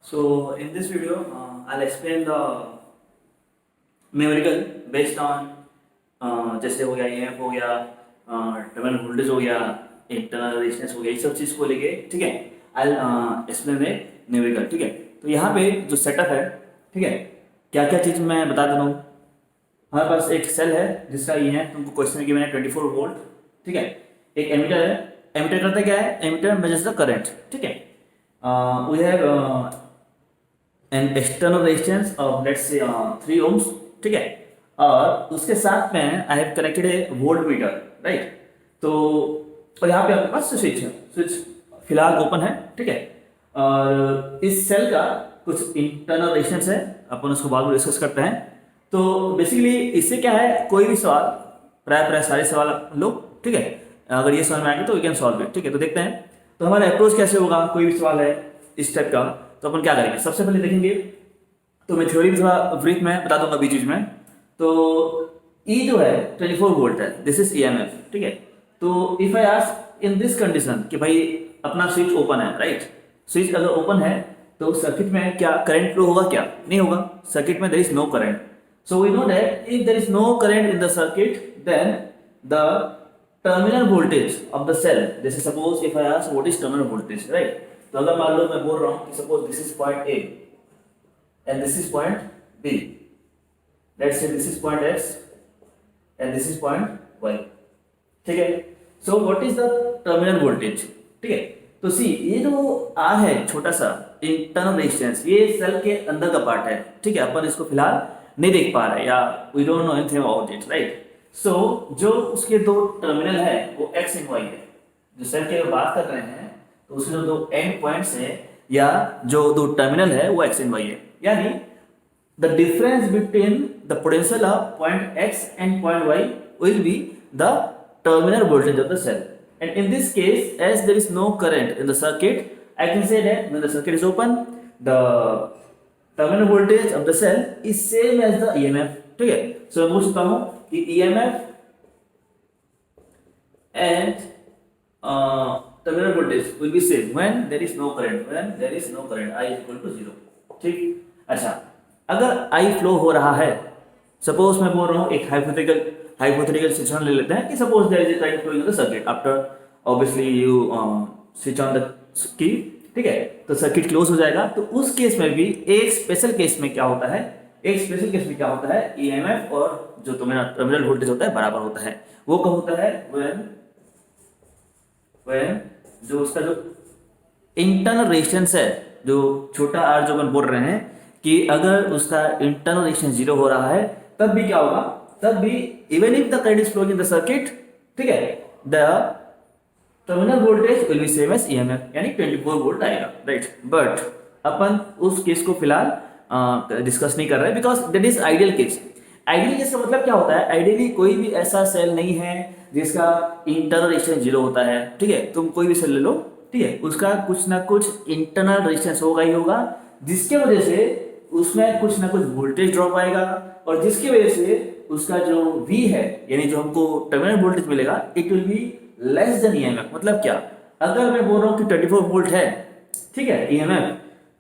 So in this video, I'll explain the numerical based on जैसे हो गया EMF हो गया, टर्मिनल वोल्टेज हो गया, इंटरनल रेजिस्टेंस हो गया, ये सब चीज़ को लेके, ठीक है। I'll explain the numerical, ठीक है। तो यहाँ पे जो सेटअप है, ठीक है, क्या क्या चीज़ मैं बता देता हूँ। हमारे पास एक सेल है जिसका EMF तुमको क्वेश्चन में गिवन है 24 वोल्ट, ठीक है। एक एमीटर है, एमीटर करता क्या है, एमीटर मेजर्स द करंट, ठीक है। We have an external resistance of let's say 3 ohms, ठीक है। और उसके साथ में I have connected a voltmeter, right. तो और यहाँ पे आपके पास स्विच है, स्विच फिलहाल ओपन है, ठीक है। और इस सेल का कुछ इंटरनल रेजिस्टेंस है, अपन उसको बाद में डिस्कस करते हैं। तो बेसिकली इससे क्या है, कोई भी सवाल, प्राय सारे सवाल लो, ठीक है। अगर ये समझ में आएंगे तो वी कैन सॉल्व इट, ठीक है। तो देखते हैं तो हमारा अप्रोच कैसे होगा। कोई भी सवाल है इस टाइप का तो अपन क्या करेंगे, सबसे पहले देखेंगे। तो मैं थ्योरी थोड़ा ब्रीफ में बता दूंगा बीच बीच में। तो E जो है 24 वोल्ट है, दिस इज EMF, ठीक है। तो if I ask in this condition कि भाई अपना स्विच ओपन है, राइट। स्विच अगर ओपन है तो सर्किट में क्या करंट फ्लो होगा, क्या नहीं होगा, सर्किट में there is no current. So we know that if there is no current in the circuit then the terminal voltage of the cell, जैसे suppose if I ask what is terminal voltage, right. तो अगर मान लो मैं बोल रहा हूं कि suppose this is point A and this is point B, let's say this is point X and this is point Y, ठीक है। so what is the terminal voltage, ठीक है। तो सी ये जो R है छोटा सा इंटरनल रेजिस्टेंस, ये सेल के अंदर का पार्ट है, ठीक है। अपन इसको फिलहाल नहीं देख पा रहे या we don't know anything about it, right. So जो उसके दो टर्मिनल है वो X एंड Y है। जो सेल की बात कर रहे हैं तो उसके जो दो एंड पॉइंट्स है या जो दो टर्मिनल है वो X एंड Y है। यानी the difference between the potential of point X and point Y will be the terminal voltage of the cell. And in this case, as there is no current in the circuit, I can say that when the circuit is open, the terminal voltage of the cell is same as the EMF. ठीक है। So मैं पूछ सकता हूँ कि EMF and terminal voltage will be same when there is no current. When there is no current, I is equal to 0. ठीक। अच्छा, अगर आई फ्लो हो रहा है, सपोज मैं बोल रहा हूँ एक हाइपोथेटिकल सिचुएशन ले लेते हैं कि suppose there is a current flowing in the circuit after obviously you switch on the key, ठीक है। तो सर्किट क्लोज हो जाएगा। तो उस केस में भी एक स्पेशल केस में क्या होता है, ईएमएफ और जो टर्मिनल वोल्टेज होता है बराबर होता है। वो कब होता है, व्हेन जो उसका जो इंटरनल रेजिस्टेंस है, जो छोटा r जो अपन बोल रहे हैं कि अगर उसका इंटरनल रेजिस्टेंस 0 हो रहा है तब भी क्या होगा, तब भी even if the current is flowing in the circuit, ठीक है, the terminal voltage will be same as EMF, यानी 24 वोल्ट आएगा, राइट। बट अपन उस केस को फिलहाल डिस्कस नहीं कर रहे because that is ideal case. Ideal case का मतलब क्या होता है, आइडियली कोई भी ऐसा सेल नहीं है जिसका इंटरनल रेजिस्टेंस 0 होता है, ठीक है। तुम कोई भी सेल ले लो, ठीक है, उसका कुछ ना कुछ इंटरनल रेजिस्टेंस होगा ही होगा, जिसके वजह से उसमें कुछ ना कुछ वोल्टेज ड्रॉप आएगा और जिसकी वजह से उसका जो V है, यानी जो हमको टर्मिनल वोल्टेज मिलेगा, it will be less then EMF। मतलब क्या, अगर मैं बोल रहा हूँ कि 24 वोल्ट है, ठीक है, EMF,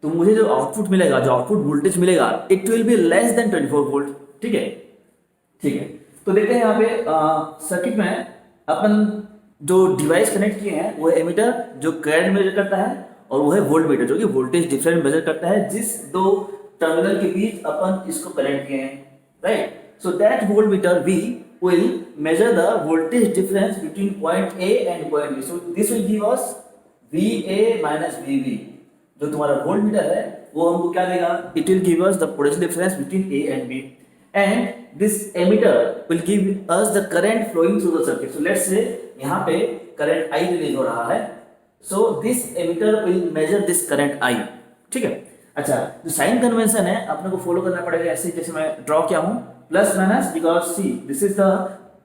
तो मुझे जो आउटपुट मिलेगा, जो आउटपुट वोल्टेज मिलेगा, it will be less then 24 volt, ठीक है। तो देखते हैं यहाँ पे सर्किट में अपन जो डिवाइस कनेक्ट किए हैं वो है एमीटर जो करंट मेजर करता है, और वो है वोल्ट मीटर जो कि वोल्टेज डिफरेंस मेजर करता है जिस दो टर्मिनल के बीच अपन इसको कनेक्ट किए हैं, right. So that volt meter V will measure the voltage difference between point A and point B. So this will give us VA minus VB. जो तुम्हारा वोल्ट मीटर है वो हमको क्या देगा, it will give us the potential difference between A and B. And this emitter will give us the current flowing through the circuit. So let's say यहाँ पे current I release हो रहा है, so this emitter will measure this current I, ठीक है। अच्छा, जो sign convention है अपने को फॉलो करना पड़ेगा, ऐसे जैसे मैं ड्रॉ किया हूँ, plus minus, because see this is the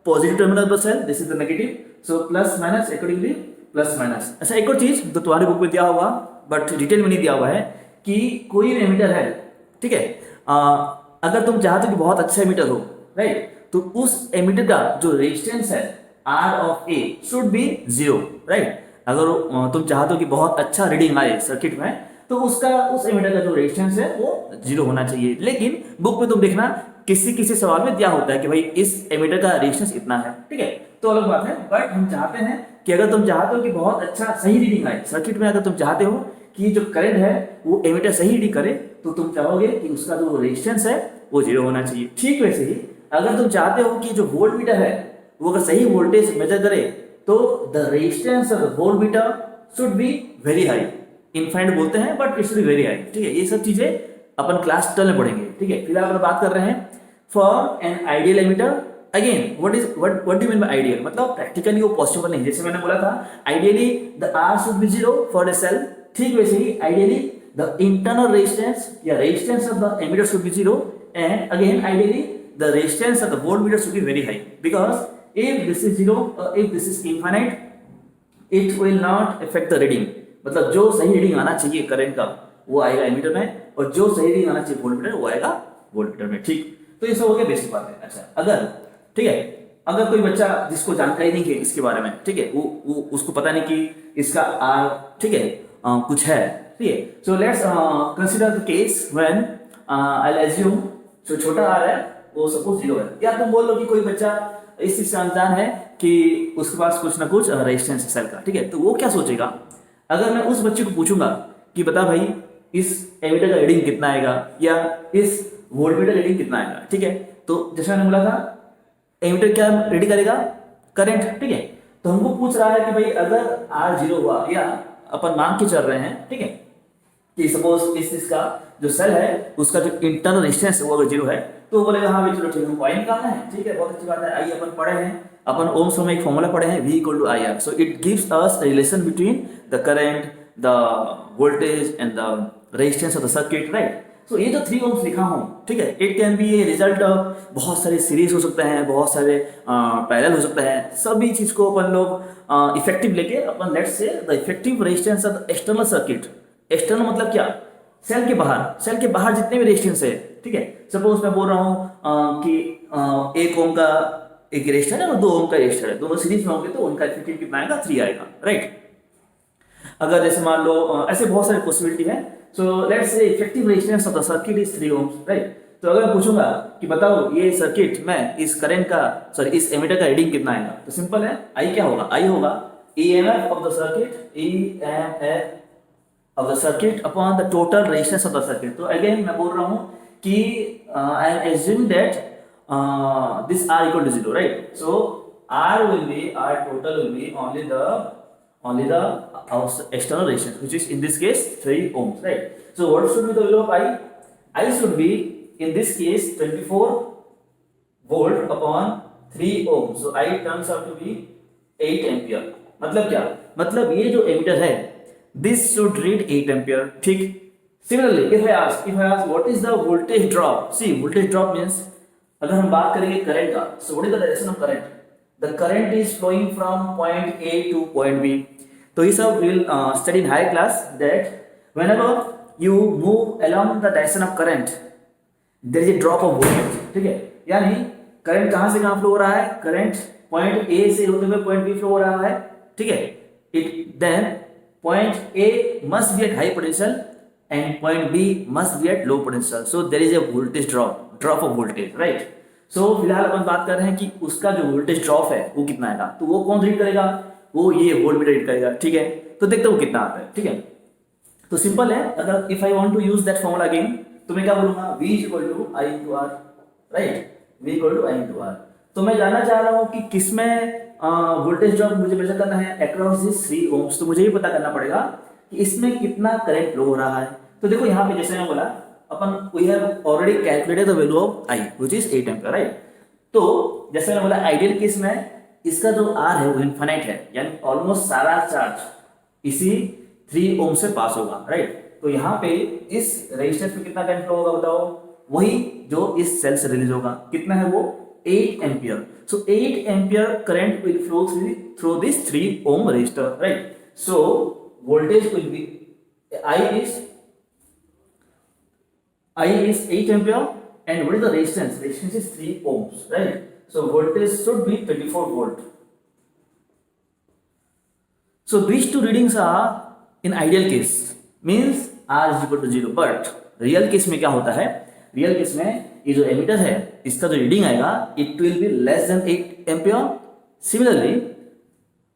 positive terminal of the cell, this is the negative, so plus minus accordingly plus minus. अच्छा, एक और चीज तो तुम्हारी बुक में दिया होगा बट डिटेल में नहीं दिया हुआ है कि कोई भी एमीटर है, ठीक है, अगर तुम चाहते हो कि बहुत अच्छा एमीटर हो, राइट, तो उस एमीटर का जो रेजिस्टेंस है R of A should be 0, right. अगर तुम चाहते हो कि बहुत अच्छा रीडिंग आए सर्किट में तो उसका उस एमिटर का जो रेजिस्टेंस है वो 0 होना चाहिए। लेकिन बुक में तुम देखना किसी किसी सवाल में दिया होता है कि भाई इस एमिटर का रेजिस्टेंस इतना है, ठीक है, तो अलग बात है। बट हम चाहते हैं कि अगर तुम चाहते हो कि बहुत अच्छा सही रीडिंग आए सर्किट में, अगर तुम चाहते हो कि जो करंट है वो एमिटर सही रीडिंग करे, तो तुम चाहोगे कि उसका जो रेजिस्टेंस है वो 0 होना चाहिए। ठीक वैसे ही अगर तुम चाहते हो कि जो वोल्ट मीटर है वो अगर सही वोल्टेज मेजर करे, तो the resistance of the volt meter should be very high. Infinite बोलते हैं but it should be very high, ठीक है। ये सब चीजें अपन क्लास 12 में पढ़ेंगे, ठीक है। फिलहाल अपन बात कर रहे हैं for an ideal emitter. Again what do mean by ideal, मतलब प्रैक्टिकली वो पॉसिबल नहीं। जैसे मैंने बोला था ideally the r should be 0 for a cell, ठीक वैसे ही आइडियली द इंटरनल रेजिस्टेंस या resistance of the emitter should be 0, and again ideally the resistance of the voltmeter should be very high, because if this is 0 or if this is infinite it will not affect the reading। मतलब जो सही reading आना चाहिए current का वो आएगा ammeter में, और जो सही रीडिंग आना चाहिए वोल्टमीटर वो आएगा वोल्टमीटर में, ठीक। तो ये सब हो गया बेसिक बात है। अच्छा, अगर ठीक है, अगर कोई बच्चा जिसको जानकारी नहीं है इसके बारे में, ठीक है, वो उसको पता नहीं कि इसका आर, ठीक है, कुछ है, ठीक है। So let's consider the case when I will assume जो छोटा आर है वो सपोज 0 है, या तुम बोल लो कि कोई बच्चा इस चीज से अनजान है कि उसके पास कुछ ना कुछ रेजिस्टेंस है सेल का, ठीक है। तो वो क्या सोचेगा, अगर मैं उस बच्चे को पूछूंगा कि बता भाई इस एमीटर का रीडिंग कितना आएगा या इस वोल्टमीटर रीडिंग कितना आएगा, ठीक है। तो जैसे मैंने बोला था एमीटर क्या रीडिंग करेगा, करंट, ठीक है। तो हमको पूछ रहा है कि भाई अगर R 0 हुआ, या अपन मान के चल रहे हैं, ठीक है, कि सपोज इसका जो सेल है उसका जो इंटरनल रेजिस्टेंस है वो अगर 0 है, तो बोलेगा हाँ भाई चलो ठीक है हमको आई निकालना है, ठीक है, बहुत अच्छी बात है। आइए अपन पढ़े हैं, अपन ओम्स में एक फॉर्मूला पढ़े हैं V = IR। So it gives us relation between the current, the voltage and the resistance of the circuit, right. So ये जो 3 ओम्स लिखा हूँ, ठीक है, it can be a result of बहुत सारे सीरीज हो सकते हैं, बहुत सारे पैरेलल हो सकते हैं। सभी चीज को अपन लोग इफेक्टिव लेके अपन let's say the effective resistance of the external circuit. External मतलब क्या, सेल के बाहर जितने भी रेजिस्टेंस है, ठीक है। सपोज मैं बोल रहा हूँ कि 1 ओम का एक रेजिस्टर है और 2 ओम का रेजिस्टर है, दोनों सीरीज में होंगे तो उनका इफेक्टिव कितना आएगा, 3 आएगा, राइट। अगर जैसे मान लो ऐसे बहुत सारे पॉसिबिलिटी है। So let's say effective resistance of the circuit is 3 ohms, right. तो अगर मैं पूछूंगा कि बताओ ये सर्किट में इस करंट का, सॉरी इस एमीटर का रीडिंग कितना आएगा, तो सिंपल है, आई क्या होगा, आई होगा EMF of the circuit, EMF of the circuit upon the total resistance of the circuit। तो again मैं बोल रहा हूँ कि I am assuming that this R = 0, right? So R total will be only the external resistance, which is in this case 3 ohms, right? So what should be the value of I? I should be in this case 24 volt upon 3 ohms। So I turns out to be 8 ampere। मतलब क्या, मतलब ये जो ammeter है this should read 8 ampere, ठीक। Similarly if I ask what is the voltage drop, see voltage drop means अगर हम बात करेंगे करंट का, so what is the direction of current? The current is flowing from point A to point B। तो ये सब we'll study in higher class that whenever you move along the direction of current there is a drop of voltage, ठीक है। यानी current कहां से कहां flow हो रहा है, करंट पॉइंट A से होते हुए पॉइंट B फ्लो हो रहा है, ठीक है। It then point A must be at high potential and point B must be at low potential, so there is a voltage drop of voltage, right। so फिलहाल अपन बात कर रहे हैं कि उसका जो वोल्टेज ड्रॉप है वो कितना आएगा, तो वो कौन रीड करेगा, वो ये वोल्टमीटर रीड करेगा, ठीक है। तो देखते हैं वो कितना आता है, ठीक है। तो सिंपल है, अगर if I want to use that formula again तो मैं क्या बोलूंगा, V = I × R, right, V = I × R। तो मैं जानना चाह रहा हूँ कि किसमें वोल्टेज ड्रॉप मुझे मेजर करना है अक्रॉस दिस 3 ओम्स, तो मुझे ये पता करना पड़ेगा कि इसमें कितना करंट फ्लो हो रहा है। तो देखो यहाँ पे जैसे मैं बोला अपन we have already calculated the value of I which is 8 ampere, right. तो जैसे मैंने बोला आइडियल केस में इसका जो R है वो इनफाइनाइट है, यानी ऑलमोस्ट सारा चार्ज इसी 3 ओम से पास होगा, राइट। तो यहाँ पे इस रेजिस्टेंस में कितना करंट फ्लो होगा बताओ, वही जो इस सेल से रिलीज होगा, कितना है वो 8 ampere। So 8 ampere current will flow through this 3 ohm resistor, right? So voltage will be I is 8 ampere, and what is the resistance? Resistance is 3 ohms, right? So voltage should be 24 volt। So these two readings are in ideal case, means r is equal to 0, but real case में क्या होता है, real case में ये जो ammeter है इसका जो रीडिंग आएगा it will be less then 8 ampere. Similarly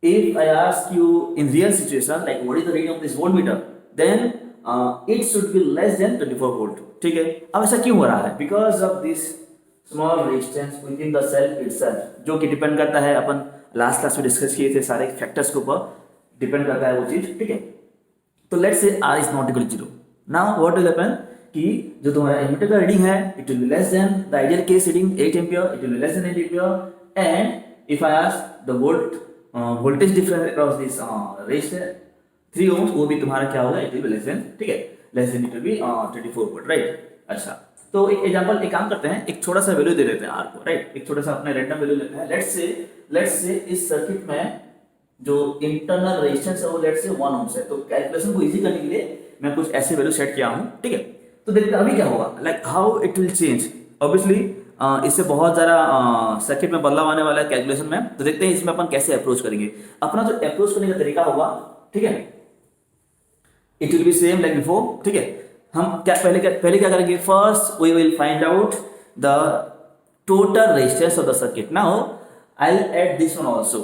if I ask you in real situation like what is the reading of this voltmeter, then it should be less than 24 volt. ठीक है. अब ऐसा क्यों हो रहा है? Because of this small resistance within the cell itself, जो कि डिपेंड करता है, अपन लास्ट क्लास में डिस्कस किए थे सारे फैक्टर्स के ऊपर डिपेंड करता है वो चीज. ठीक है. तो लेट्स से R is not equal to 0. Now what will happen कि जो तुम्हारा एमीटर का रीडिंग है it will be less than the ideal case reading 8 ampere, it will be less than 8 ampere, and if I ask the voltage difference across this resistor 3 ohms, वो भी तुम्हारा क्या होगा, it will be less than, ठीक है, less than it will be 24 volt, right. अच्छा, तो एक एग्जांपल, एक काम करते हैं, एक छोटा सा वैल्यू दे देते हैं आर को, राइट. एक छोटा सा अपने रैंडम वैल्यू लेते हैं. लेट्स से इस सर्किट में जो इंटरनल रेजिस्टेंस है वो लेट्स से 1 ohms है. तो कैलकुलेशन को इजी करने के लिए मैं कुछ ऐसे वैल्यू सेट किया हूं. ठीक है. तो देखते हैं अभी क्या होगा, like how it will change. Obviously इससे बहुत ज़्यादा सर्किट में बदलाव आने वाला है कैलकुलेशन में. तो देखते हैं इसमें अपन कैसे अप्रोच करेंगे. अपना जो अप्रोच करने का तरीका होगा, ठीक है, it will be same like before. ठीक है. हम क्या पहले क्या करेंगे, first we will find out the total resistance of the circuit. Now I will add this one also,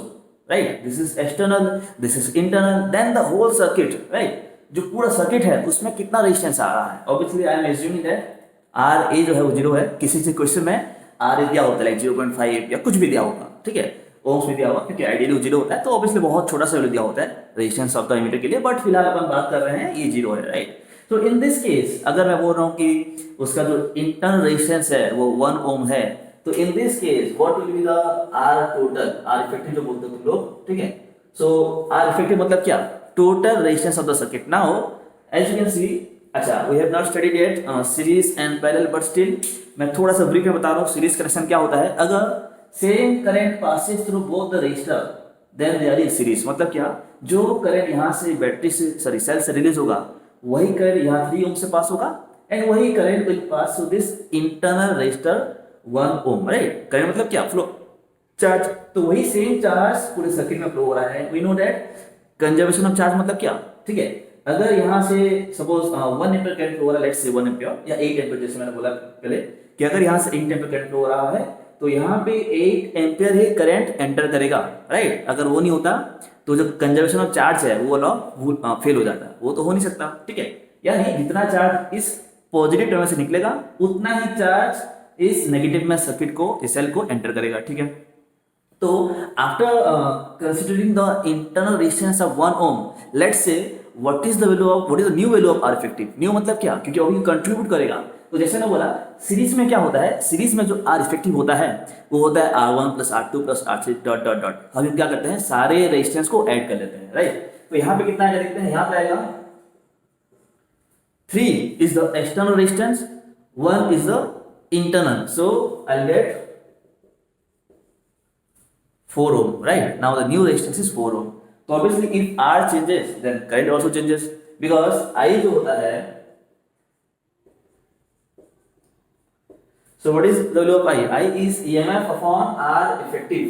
right. This is external, this is internal, then the whole circuit, right. जो पूरा circuit है उसमें कितना resistance आ रहा है. Obviously I am assuming that R a जो है वो 0 है. किसी से क्वेश्चन में आर ए दिया होता है लाइक 0.5 या कुछ भी दिया होगा, ठीक है, ओम्स में दिया होगा, क्योंकि आइडियली वो 0 होता है. तो ऑब्वियसली बहुत छोटा सा वैल्यू दिया होता है रेजिस्टेंस ऑफ द एमीटर के लिए, बट फिलहाल अपन बात कर रहे हैं ये 0 है, राइट. तो इन दिस केस अगर मैं बोल रहा हूँ कि उसका जो इंटरनल रेजिस्टेंस है वो 1 ohm है, तो in this case what will be the r total, r effective जो बोलते हो तुम लोग, ठीक है. सो आर इफेक्टिव मतलब क्या, total resistance of the circuit. Now as you can see, अच्छा, we have not studied yet series and parallel, but still मैं थोड़ा सा ब्रीफ में बता रहा हूँ. सीरीज कनेक्शन क्या होता है, अगर same current passes through both the resistor then they are in series. मतलब क्या, जो करंट यहाँ से बैटरी से सॉरी सेल से रिलीज होगा वही करंट यहाँ 3 ohm से पास होगा, एंड वही current will pass through this internal resistor 1 ohm, right. Current मतलब क्या, फ्लो चार्ज. तो वही सेम चार्ज पूरे सर्किट में फ्लो हो रहा है. We know that conservation of charge मतलब क्या, ठीक है. अगर यहाँ से सपोज 1 एम्पीयर करंट फ्लो हो रहा है, लेट्स से 1 एम्पीयर या 8 एम्पीयर, जैसे मैंने बोला पहले कि अगर यहाँ से 8 एम्पीयर करंट फ्लो हो रहा है तो यहाँ पे 8 एम्पीयर ही करंट एंटर करेगा, राइट. अगर वो नहीं होता तो जो कंजर्वेशन ऑफ चार्ज है वो लॉ फेल हो जाता, वो तो हो नहीं सकता, ठीक है. यानी जितना चार्ज इस पॉजिटिव टर्मिनल से निकलेगा उतना ही चार्ज इस नेगेटिव में सर्किट को, इस सेल को एंटर करेगा, ठीक है. तो after considering the internal resistance of 1 ohm, let's say what is the new value of R effective. New मतलब क्या, क्योंकि अभी कंट्रीब्यूट करेगा. तो जैसे मैं बोला सीरीज में क्या होता है, सीरीज में जो आर इफेक्टिव होता है वो होता है R1 plus R2 plus R3 dot dot dot. हम क्या करते हैं, सारे रेजिस्टेंस को ऐड कर लेते हैं, राइट. तो यहाँ पे कितना आएगा देखते हैं. यहाँ पे आएगा 3 is the external resistance, 1 is the internal. So I gate 4 ohm, right. Now the new resistance is 4 ohm. So obviously if R changes then current also changes, because I जो होता है, so what is the value of I? I is EMF upon R effective.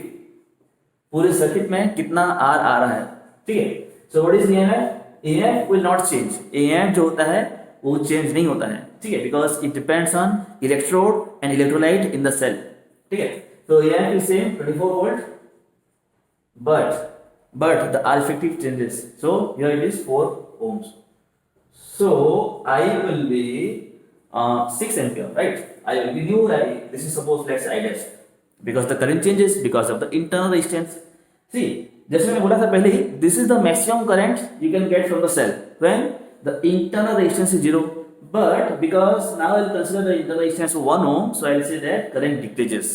पूरे circuit में कितना R आ रहा है, ठीक है. So what is EMF? EMF will not change. EMF जो होता है वो चेंज नहीं होता है, ठीक है, because it depends on electrode and electrolyte in the cell, ठीक है. So EMF is same 24 volt. But the R effective changes. So here it is 4 ohms. So I will be 6 ampere, right? I will be new, right? This is suppose let's say I dash, because the current changes because of the internal resistance. See, जैसे मैंने बोला था पहले ही, this is the maximum current you can get from the cell when the internal resistance is 0. But because now I will consider the internal resistance 1 ohm, so I will say that current decreases.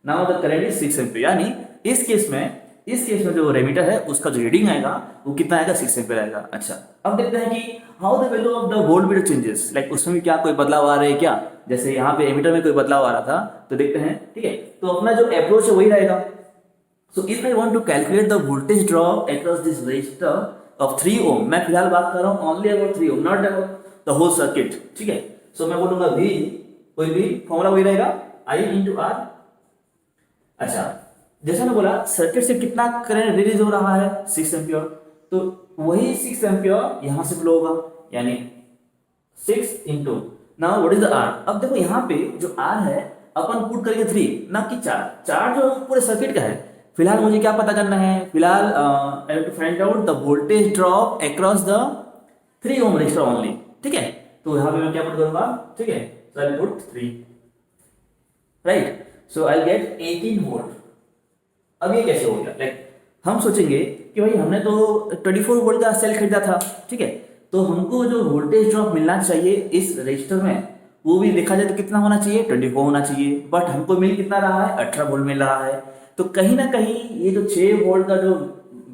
Now the current is 6 ampere. यानी इस case में जो रेमीटर है उसका जो reading आएगा वो कितना आएगा, 6 एम्पीयर आएगा. अच्छा, अब देखते हैं कि how the value of the voltmeter changes, like उसमें भी क्या कोई बदलाव आ रहे हैं क्या. जैसे यहाँ पे एमीटर में कोई बदलाव आ रहा था तो देखते हैं, ठीक है. तो अपना जो अप्रोच है वही रहेगा. So if I want to calculate the voltage drop across this resistor of 3 ohm, मैं फिलहाल बात कर रहा हूँ only about 3 ohm, not about the whole circuit, ठीक है. सो मैं बोलूंगा V कोई भी फॉर्मूला वही रहेगा, I इंटू R. अच्छा, जैसे मैं बोला सर्किट से कितना करंट रिलीज हो रहा है, 6 एम्पियर. तो वही 6 एम्पियर यहाँ से फ्लो होगा, यानी 6 into, now what is the R. अब देखो यहाँ पे जो आर है अपन पुट करेंगे 3 ना कि 4, 4 जो पूरे सर्किट का है। फिलहाल मुझे क्या पता करना है, फिलहाल I have to find out the voltage drop across the 3 ohm resistor only, ठीक है। तो यहाँ पे मैं क्या पुट करूंगा, ठीक है, so I put 3, right, so I get 18 volt. अब ये कैसे हो गया, लाइक हम सोचेंगे कि भाई हमने तो 24 वोल्ट का सेल खरीदा था, ठीक है, तो हमको जो वोल्टेज ड्रॉप मिलना चाहिए इस रजिस्टर में वो भी देखा जाए तो कितना होना चाहिए, 24 होना चाहिए, बट हमको मिल कितना रहा है, 18 वोल्ट मिल रहा है। तो कहीं ना कहीं ये जो 6 वोल्ट का जो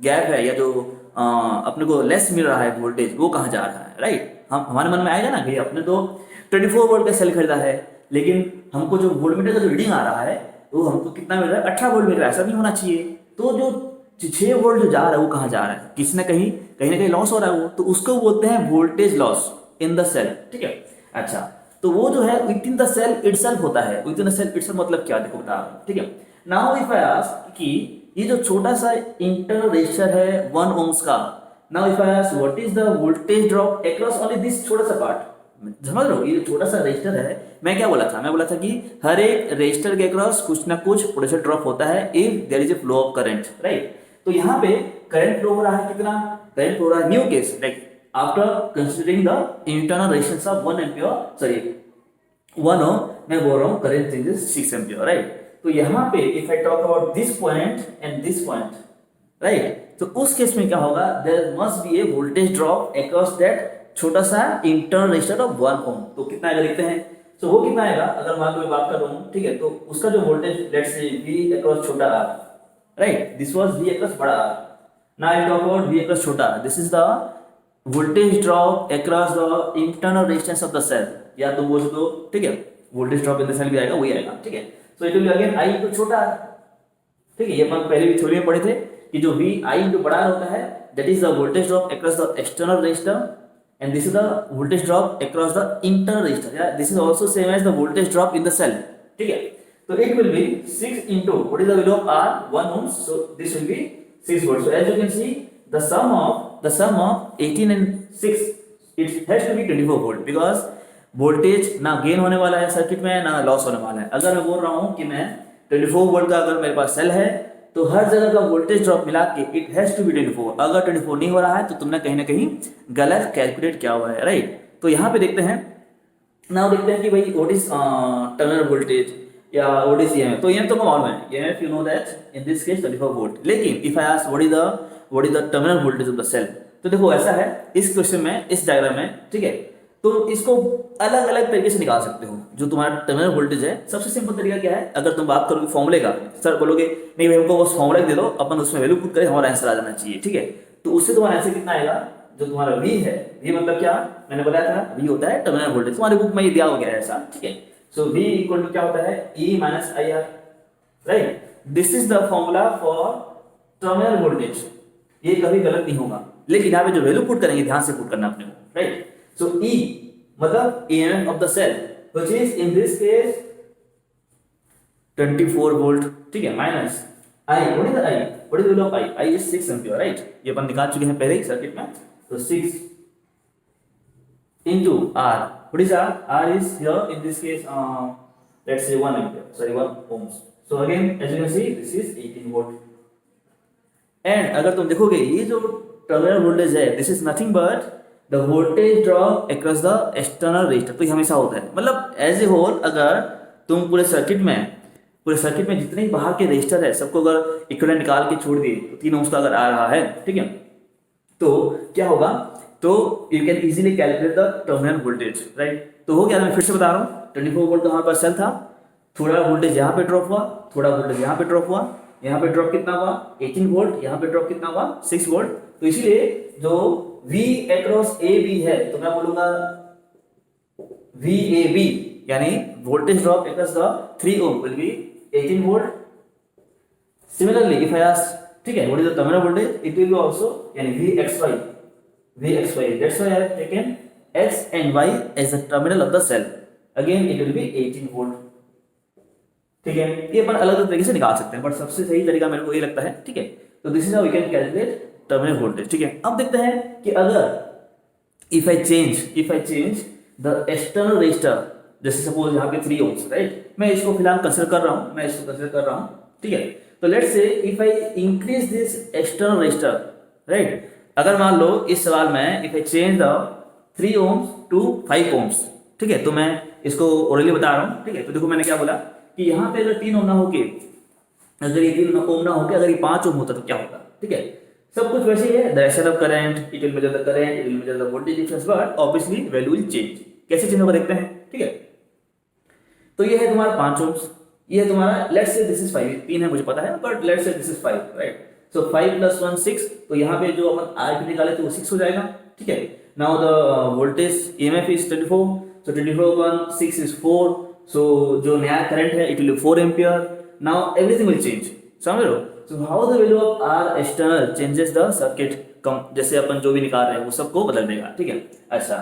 गैप है या जो अपने को लेस मिल रहा है वोल्टेज, वो कहाँ जा रहा है, राइट। हम हमारे मन में आएगा ना कि अपने तो 24 वोल्ट का सेल खरीदा है, लेकिन हमको जो वोल्टमीटर का जो रीडिंग आ रहा है वो हमको कितना मिल रहा है, 18 वोल्ट मिल रहा है, ऐसा नहीं होना चाहिए। तो जो 6 वोल्ट जो जा रहा है वो कहाँ जा रहा है, किसी ना कहीं लॉस हो रहा है वो, तो उसको बोलते हैं voltage loss in the cell, ठीक है। अच्छा, तो वो जो है within the cell itself होता है, within the cell itself मतलब क्या, देखो बता रहा हूं, ठीक है। नाउ इफ आई आस्क कि ये जो छोटा सा इंटरनल रेजिस्टर है 1 ओम्स का, now if I ask what is the voltage drop across only this छोटा सा पार्ट, समझ रहे हो, ये छोटा सा रजिस्टर है। मैं क्या बोला था, मैं बोला था कि हर एक रजिस्टर के अक्रॉस कुछ ना कुछ पोटेंशियल ड्रॉप होता है if there is a flow of current, right. तो यहाँ पे करंट फ्लो हो रहा है, कितना करंट फ्लो हो रहा है, new case like after considering the internal resistance of 1 ampere, sorry 1 ओम, मैं बोल रहा हूँ करंट चेंजेस 6 एम्पियर, राइट। तो यहाँ पे if I talk about this point and this point, right, तो उस केस में क्या होगा, there must be a voltage drop across that छोटा सा इंटरनल रेजिस्टर ऑफ 1 ओम। तो कितना आएगा देखते हैं, तो वो कितना आएगा, अगर मान लो मैं बात कर रहा हूँ, ठीक है, तो उसका जो voltage let's say V across छोटा R, right, this was V across बड़ा R, now I talk about V across छोटा, this is the voltage drop across the internal resistance of the cell, या तो बोल दो, ठीक है, voltage drop in the cell भी आएगा, वही आएगा, ठीक है। So it will be again I into छोटा R, ठीक है, ये अपन पहले भी थ्योरी में पढ़े थे कि जो V I इनटू बड़ा R होता है that is the voltage drop across the external resistor and this is the voltage drop across the internal resistor, yeah, this is also same as the voltage drop in the cell, ठीक है। तो it will be 6 into what is the value of R, 1 ohms, so this will be 6 volts। So as you can see the sum of 18 and 6 it has to be 24 volt because voltage ना gain होने वाला है circuit में, ना loss होने वाला है। अगर मैं बोल रहा हूँ कि मैं 24 वोल्ट का अगर मेरे पास सेल है तो हर जगह का वोल्टेज ड्रॉप मिला के इट हैज टू बी 24। अगर 24 नहीं हो रहा है तो तुमने कहीं ना कहीं गलत कैलकुलेट किया हुआ है, राइट। तो यहाँ पे देखते हैं, नाउ देखते हैं कि भाई व्हाट इज टर्मिनल वोल्टेज या व्हाट इज ईएमएफ। तो ईएमएफ तो मालूम है, EMF you know that in this case 24 volt. लेकिन if I ask what is the terminal voltage of the cell, तो देखो ऐसा है इस क्वेश्चन में, इस डायग्राम में, ठीक है, तो इसको अलग अलग तरीके से निकाल सकते हो। जो तुम्हारा टर्मिनल वोल्टेज है, सबसे सिंपल तरीका क्या है, अगर तुम बात करोगे फॉर्मूले का, सर बोलोगे नहीं भाई हमको बस फॉर्मूला दे दो, अपन उसमें वैल्यू पुट करें, हमारा आंसर आ जाना चाहिए, ठीक है। तो उससे तुम्हारा आंसर कितना आएगा, जो तुम्हारा V है, V मतलब क्या, मैंने बताया था V होता है टर्मिनल वोल्टेज, तुम्हारी बुक में ये दिया हो गया है ऐसा, ठीक है। सो V इक्वल टू क्या होता है, E minus IR, right. This is the formula for terminal voltage, ये कभी गलत नहीं होगा। लेकिन यहाँ पे जो वैल्यू पुट करेंगे ध्यान से पुट करना अपने को, राइट। सो E मतलब EMF of the cell which is in this case 24 volt, ठीक है, minus I, what is the I, what is the value of I, I is 6 ampere, right, ये अपन निकाल चुके हैं पहले ही सर्किट में। तो 6 into R, what is R, R is here in this case let's say 1 ampere, sorry 1 ohms, so again as you can see this is 18 volt। and अगर तुम देखोगे ये जो टर्मिनल वोल्टेज है this is nothing but the voltage drop across the external resistor. तो ये हमेशा होता है, मतलब एज ए होल अगर तुम पूरे सर्किट में जितने ही बाहर के रेजिस्टर है सबको अगर इक्विवेलेंट निकाल के छोड़ दिए तो 3 ओम्स का अगर आ रहा है, ठीक है, तो क्या होगा, तो you can easily calculate the terminal voltage, right. तो हो गया, मैं फिर से बता रहा हूँ 24 वोल्ट का हमारे पास सेल था, थोड़ा वोल्टेज यहाँ पे ड्रॉप हुआ, थोड़ा वोल्टेज यहाँ पे ड्रॉप हुआ, यहाँ पे ड्रॉप कितना हुआ 18 वोल्ट, यहाँ पे ड्रॉप कितना हुआ 6 वोल्ट। तो इसीलिए जो V अक्रॉस AB है तो मैं बोलूंगा VAB यानी voltage drop across the 3 ohm will be 18 volt. Similarly if I ask, ठीक है, what is the terminal voltage, it will be also यानी VXY that's why I have taken X and Y as the terminal of the cell, again it will be 18 volt, ठीक है। ये अपन अलग अलग तरीके से निकाल सकते हैं बट सबसे सही तरीका मेरे को ये लगता है, ठीक है। तो this is how we can calculate terminal voltage, ठीक है। अब देखते हैं कि अगर if I change the external resistor, जैसे सपोज यहाँ पे 3 ohms, राइट, मैं इसको फिलहाल कंसिडर कर रहा हूँ, ठीक है। तो let's say if I increase this external resistor, right, अगर मान लो इस सवाल में if I change the 3 ohms to 5 ohms, ठीक है, तो मैं इसको ओरली बता रहा हूँ, ठीक है। तो देखो मैंने क्या बोला कि यहाँ पे अगर 3 ohm ना होके, अगर ये 3 ohm ना होके अगर ये 5 ohm होता तो क्या होता, ठीक है। सब कुछ वैसे ही है, direction of current, it will measure the current, it will measure the voltage difference, but obviously value will change. कैसे चेंज होगा देखते हैं, ठीक है। तो ये है तुम्हारा 5 ohms, ये है तुम्हारा, लेट्स से दिस इज 5, 3 है मुझे पता है, but let's say this is 5, right. सो 5 + 1 6, तो यहाँ पे जो अपन आर पी निकाले थे वो 6 हो जाएगा, ठीक है। Now the voltage EMF is 24, so 24/6 is 4, so जो नया करंट है it will 4 ampere. Now everything will change, समझ रहे हो। So how the value of R external changes the circuit, जैसे अपन जो भी निकाल रहे हैं वो सबको बदल देगा, ठीक है। अच्छा,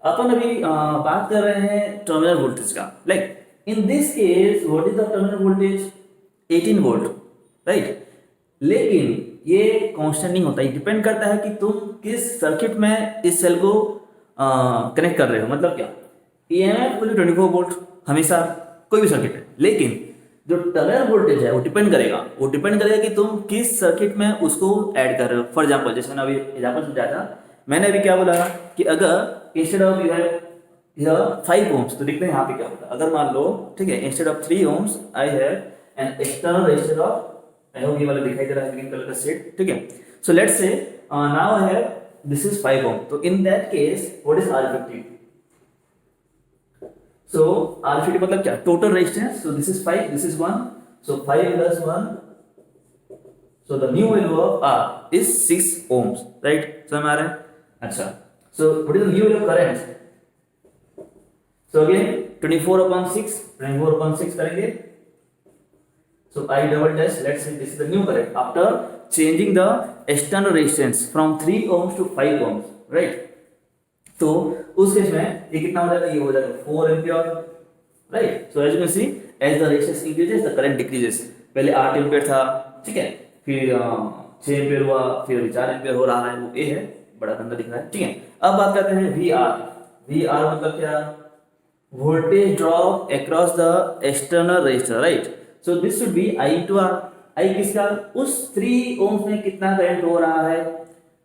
अपन अभी बात कर रहे हैं टर्मिनल वोल्टेज का, like in this case what is the terminal voltage, 18 volt, right. लेकिन ये कांस्टेंट नहीं होता, ये डिपेंड करता है कि तुम किस सर्किट में इस सेल को कनेक्ट कर रहे हो। मतलब क्या, ईएमएफ 24 वोल्ट हमेशा, कोई भी सर्किट है, लेकिन जो टर्मिनल वोल्टेज है वो डिपेंड करेगा कि तुम किस सर्किट में उसको ऐड कर रहे हो। फॉर एग्जांपल, जैसे मैंने अभी एग्जांपल समझाया था, मैंने अभी क्या बोला कि अगर instead of you have 5 ohms, तो देखते हैं यहाँ पे क्या होता है। अगर मान लो, ठीक है, instead of 3 ohms I have an external resistor of, I hope ये वाला दिखाई दे रहा है ग्रीन कलर का सेट, ठीक है। सो लेट्स से now I have this is 5 ohm, तो in that case what is R50, so R50 मतलब क्या, total resistance. so this is 5, this is 1, so 5 + 1, so the new value of R is 6 ohms, right, समझ में आ रहा है। अच्छा, so what is the new value of current, so again 24/6 करेंगे, so I double dash, let's say this is the new current after changing the external resistance from 3 ohms to 5 ohms, right। तो उस case में ये कितना हो जाएगा, ये हो जाएगा 4 ampere, right. So as you can see as the resistance increases the current decreases. पहले 8 एम्पियर था, ठीक है, फिर 6 एम्पियर हुआ, फिर 4 एम्पियर हो रहा है, वो ए है, बड़ा गंदा दिख रहा है, ठीक है। अब बात करते हैं वी आर मतलब क्या, voltage drop across the external resistor, right. So this should be I * R। I किसका, उस 3 ohms में कितना करंट हो रहा है,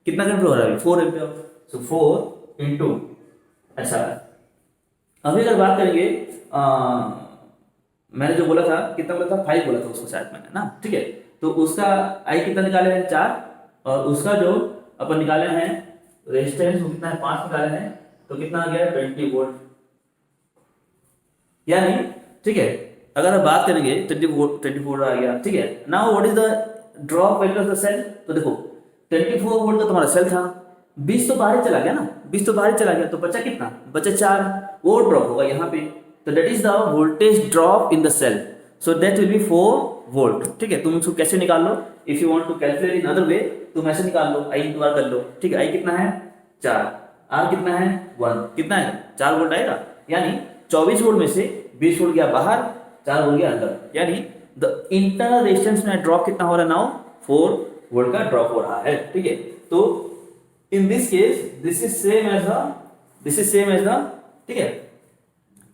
कितना करंट हो रहा है, 4 एम्पियर, सो 4 इंटू, अच्छा अभी अगर बात करेंगे मैंने जो बोला था, कितना बोला था, 5 बोला था उसको शायद मैंने ना, ठीक है। तो उसका आई कितना निकाले हैं, 4, और उसका जो अपन निकाले हैं रेजिस्टेंस वो कितना है, 5 निकाले हैं, तो कितना आ गया, 20 वोल्ट, यानी, ठीक है। अगर हम बात करेंगे 24 वोल्ट आ गया, ठीक है। Now what is the drop across the cell, तो देखो 24 वोल्ट का तुम्हारा सेल था, 20 तो बाहर चला गया ना, 20 तो बाहर चला गया, तो बचा कितना, बचा 4, वो ड्रॉप होगा यहाँ पे, तो that is the voltage drop in the cell, so that will be 4 volt, ठीक है। तुम उसको कैसे निकाल लो, if you want to calculate in other way, तुम ऐसे निकाल लो, I * R कर लो, ठीक है। I कितना है, 4, R कितना है, 1, कितना है, 4 वोल्ट आएगा, यानी 24 वोल्ट में से 20 वोल्ट गया बाहर, 4 वोल्ट गया अंदर, यानी द इंटरनल रेजिस्टेंस में ड्रॉप कितना हो रहा है, नाउ 4 वोल्ट का ड्रॉप हो रहा है, ठीक है। तो in this case this is same as the, ठीक है,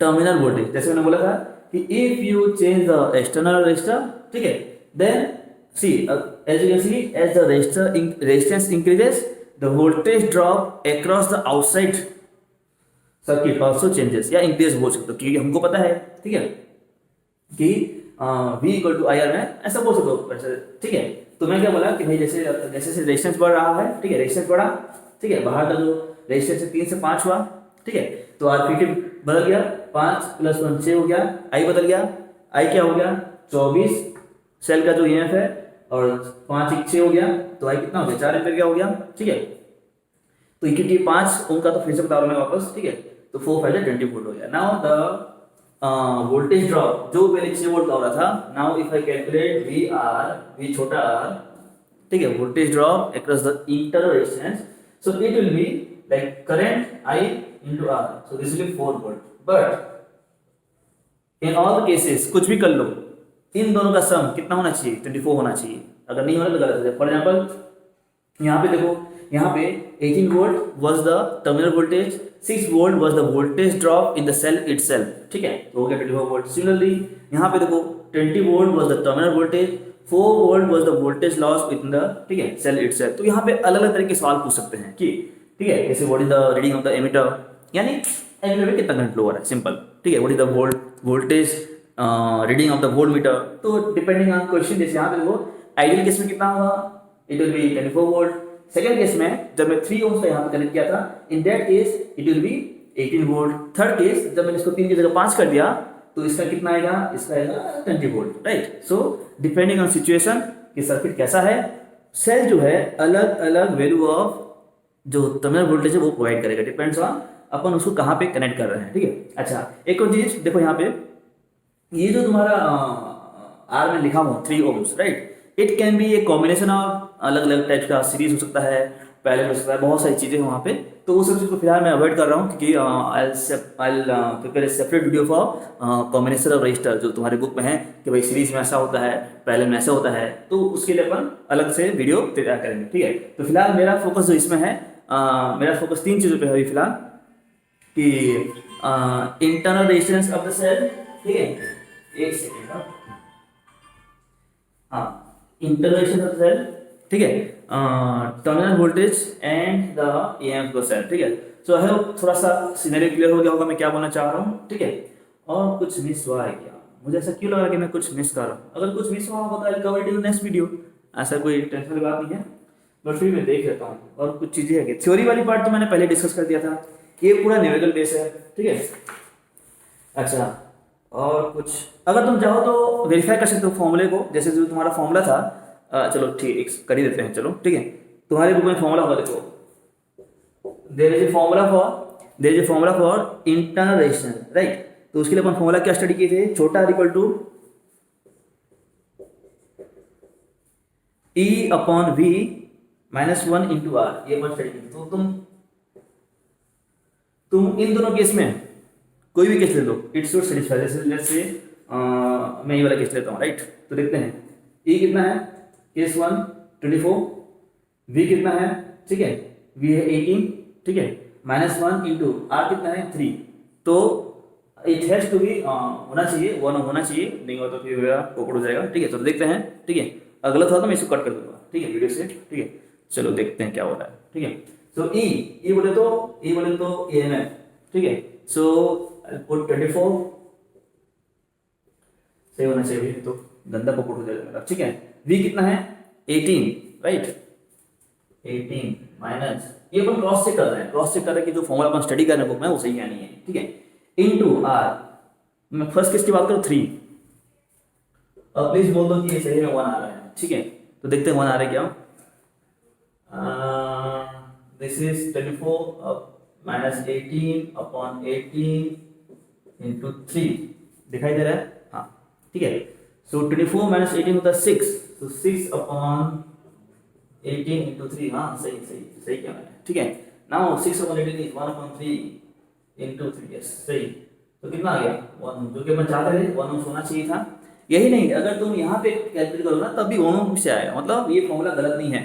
टर्मिनल वोल्टेज। जैसे मैंने बोला था कि if you change the external resistor, ठीक है, then see as you can see as the resistance increases the voltage drop across the outside circuit also changes, या increase बोल सकते हो, क्योंकि हमको पता है, ठीक है, कि V = IR में ऐसा बोल सकते हो, ठीक है। तो मैं क्या बोला कि भाई जैसे जैसे रेजिस्टेंस बढ़ रहा है, ठीक है, रेजिस्टेंस बढ़ा, ठीक है, बाहर का जो रेजिस्टेंस से 3 से 5 हुआ, ठीक है, तो R50 बदल गया, 5 + 1 6 हो गया, I बदल गया, I क्या हो गया, 24 सेल का जो EMF है, और 5 * 6 हो गया, तो I कितना हो गया, 4 एम्पियर क्या हो गया, ठीक है। तो क्योंकि 5 ओम का तो फिर से बता रहा हूं मैं वापस, ठीक है, तो 4 * 5 = 20 वोल्ट हो गया। नाउ द वोल्टेज ड्रॉप जो पहले 6 वोल्ट का हो रहा था, now if I calculate V छोटा r, ठीक है, voltage drop across the internal resistance, so it will be like current I * R, so this will be 4 volt, but in all the cases कुछ भी कर लो, इन दोनों का सम कितना होना चाहिए, 24 होना चाहिए, अगर नहीं होना तो गलत हो जाए। फॉर एग्जांपल यहाँ पे देखो, यहाँ पे 18 volt was the terminal voltage, 6 volt was the voltage drop in the cell itself, ठीक है, तो हो गया 24 वोल्ट। सिमिलरली यहाँ पे देखो 20 volt was the terminal voltage, 4 volt was the voltage loss with the, ठीक है, सेल इटसेल्फ। तो यहाँ पे अलग अलग तरह के सवाल पूछ सकते हैं कि, ठीक है, जैसे what is the reading of the ammeter, यानी एमीटर में कितना करंट फ्लो हो रहा है, सिंपल, ठीक है, what is the voltage reading of the volt meter. तो डिपेंडिंग ऑन क्वेश्चन, जैसे यहाँ पे देखो आइडियल केस में कितना होगा, it will be 24 volt. Second case में जब मैं 3 ओम्स का यहाँ पे कनेक्ट किया था, in that case it will B 18 volt. Third case जब मैंने इसको 3 की जगह 5 कर दिया तो इसका कितना आएगा, इसका आएगा 20 volt, right. So depending on situation कि सर्किट कैसा है, सेल जो है अलग अलग वैल्यू ऑफ जो टर्मिनल वोल्टेज है वो प्रोवाइड करेगा, डिपेंड्स ऑन अपन उसको कहाँ पे कनेक्ट कर रहे हैं, ठीक है। अच्छा, एक और चीज देखो, यहाँ पे ये जो तुम्हारा आर में लिखा हुआ 3 ohms, right, it can be a combination of अलग अलग टाइप का सीरीज हो सकता है, पैरेलल हो सकता है, बहुत सारी चीज़ें हैं वहाँ पे। तो उस सब चीज़ को फिलहाल मैं अवॉइड कर रहा हूँ क्योंकि I prepare a separate video for combination of register, जो तुम्हारे बुक में है कि भाई सीरीज में ऐसा होता है, पैरेलल में ऐसा होता है, तो उसके लिए अपन अलग से वीडियो तैयार करेंगे, ठीक है। तो फिलहाल मेरा फोकस जो इसमें है, मेरा फोकस 3 चीज़ों पर है अभी फिलहाल, कि internal resistance of the cell, ठीक है, एक सेकेंड, हाँ, internal resistance of the cell, ठीक है, terminal voltage and the EMF को सेल, ठीक है। सो आई होप थोड़ा सा सिनेरियो क्लियर हो गया होगा मैं क्या बोलना चाह रहा हूँ, ठीक है। और कुछ मिस हुआ है क्या, मुझे ऐसा क्यों लगा कि मैं कुछ मिस कर रहा हूँ, अगर कुछ मिस हुआ होगा तो I cover it in next video, ऐसा कोई टेंशन वाली बात नहीं है, बट फिर मैं देख लेता हूँ। और कुछ चीज़ें है, थ्योरी वाली पार्ट तो मैंने पहले डिस्कस कर दिया था, ये पूरा न्यूमेरिकल बेस है, ठीक है। अच्छा, और कुछ अगर तुम चाहो तो वेरीफाई कर सकते हो फॉर्मूले को, जैसे जो तुम्हारा फॉर्मूला था, चलो ठीक कर ही देते हैं, चलो ठीक है। तुम्हारे बुक में फॉर्मूला होगा, देखो there is a formula for internal resistance, right. तो उसके लिए अपन फॉर्मूला क्या स्टडी किए थे, छोटा equal to E upon V minus 1 into R, ये अपन स्टडी किए। तो तुम इन दोनों केस में कोई भी केस ले लो, इट शुड सेटिस्फाई। जैसे लेट्स से मैं ये वाला केस लेता हूँ, राइट। तो देखते हैं E कितना है, केस 1 24, V कितना है, ठीक है, V है 18, ठीक है, माइनस 1 इंटू आर कितना है 3। तो इट हैज टू बी होना चाहिए 1 होना चाहिए, नहीं हो तो फिर मेरा पोपड़ हो जाएगा, ठीक है। तो देखते हैं, ठीक है, अगर गलत हुआ तो मैं इसको कट कर दूंगा, ठीक है, वीडियो से, ठीक है। चलो देखते हैं क्या हो रहा है, ठीक है। सो ई बोले तो EMF, ठीक है। सो आई पुट 24, सही होना चाहिए, तो गंदा पोपड़ हो जाएगा मेरा, ठीक है। V कितना है 18, राइट, 18 माइनस, ये अपन क्रॉस चेक कर रहे हैं कि जो फॉर्मूला अपन स्टडी कर रहे हैं बुक में वो सही है नहीं है, ठीक है, इनटू आर। मैं फर्स्ट केस की बात करूं 3, अब प्लीज बोल दो कि ये सही में 1 आ रहा है, ठीक है। तो देखते हैं 1 आ रहा है क्या। This is 24 minus 18 upon 18 into 3, दिखाई दे रहा है, हाँ, ठीक है। सो 24 माइनस 18 होता है 6, तो 6 अपॉन 18 इंटू 3, हाँ सही क्या मैंने, ठीक है। Now 6 upon 18 is 1 upon 3 into 3, yes सही। तो कितना आ गया 1, जो कि अपन चाहते थे 1 होना चाहिए था। यही नहीं, अगर तुम यहाँ पे कैलकुलेट करो ना तब भी 1 से आएगा, मतलब ये फॉर्मूला गलत नहीं है।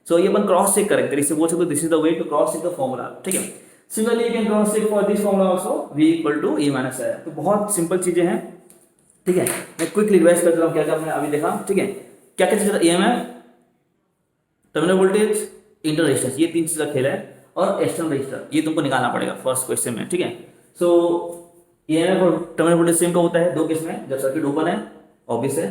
सो ये अपन क्रॉस चेक करेंगे, इससे बोल सकते this is the way to cross check the formula, ठीक है। Similarly you can cross check for this formula also, V equal to E minus है। तो बहुत सिंपल चीजें हैं, ठीक है। मैं क्विकली रिवाइज कर रहा हूँ क्या क्या हमने अभी देखा, ठीक है। क्या क्या चीज था, EMF, terminal voltage, internal resistance, ये 3 चीज का खेल है, और एक्सटर्नल रेजिस्टर ये तुमको निकालना पड़ेगा फर्स्ट क्वेश्चन में, ठीक है। सो EMF और टर्मिनल वोल्टेज सेम का होता है 2 केस में, जब सर्किट ओपन है ऑब्वियस है,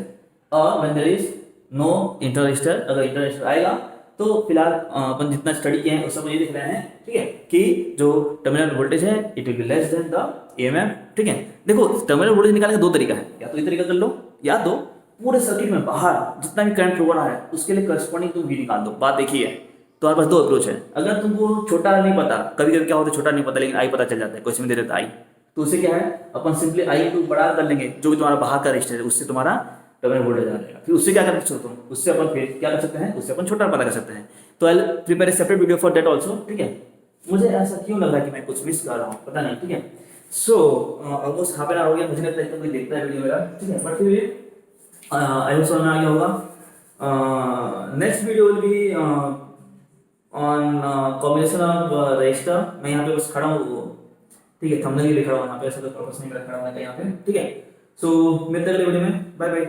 और when there is no internal resistor, अगर इंटरनल रेजिस्टर आएगा तो फिलहाल अपन जितना स्टडी किए हैं उस सब ये दिख रहे हैं, ठीक है, कि जो टर्मिनल वोल्टेज है it will be less then the EMF, ठीक है। देखो टर्मिनल वोल्टेज निकालने का 2 तरीका है, या तो ये तरीका कर लो, या तो पूरे सर्किट में बाहर जितना भी करंट फ्लो हो रहा है उसके लिए करस्पॉन्डिंग तुम V निकाल दो, बात एक ही है। तो हमारे पास 2 अप्रोच है। अगर तुमको छोटा नहीं पता, कभी कभी क्या होता है छोटा नहीं पता लेकिन I पता चल जाता है, क्वेश्चन में दे देता I, तो उससे क्या है अपन सिंपली I को बड़ा कर लेंगे, जो भी तुम्हारा बाहर का रेजिस्टर है उससे तुम्हारा टर्मिनल वोल्टेज आ जाएगा। फिर उससे क्या कर सकते हो, उससे अपन फिर क्या कर सकते हैं, उससे अपन छोटा पता कर सकते हैं। तो I prepare a separate video for that also, ठीक है। मुझे ऐसा क्यों लग रहा है कि मैं कुछ मिस कर रहा हूँ, पता नहीं, ठीक है। So almost half an hour हो गया, मुझे लगता है कोई देखता है वीडियो मेरा, ठीक है, बट फिर आई होप समझ में आ गया होगा। Next video will be on combination of register. मैं यहाँ पे बस खड़ा हूँ, ठीक है, थंबनेल के लिए खड़ा हूँ यहाँ पे, ऐसा कोई पर्पस नहीं मेरा खड़ा होने का यहाँ पे, ठीक है। सो मिलते हैं अगले वीडियो में, बाय बाय।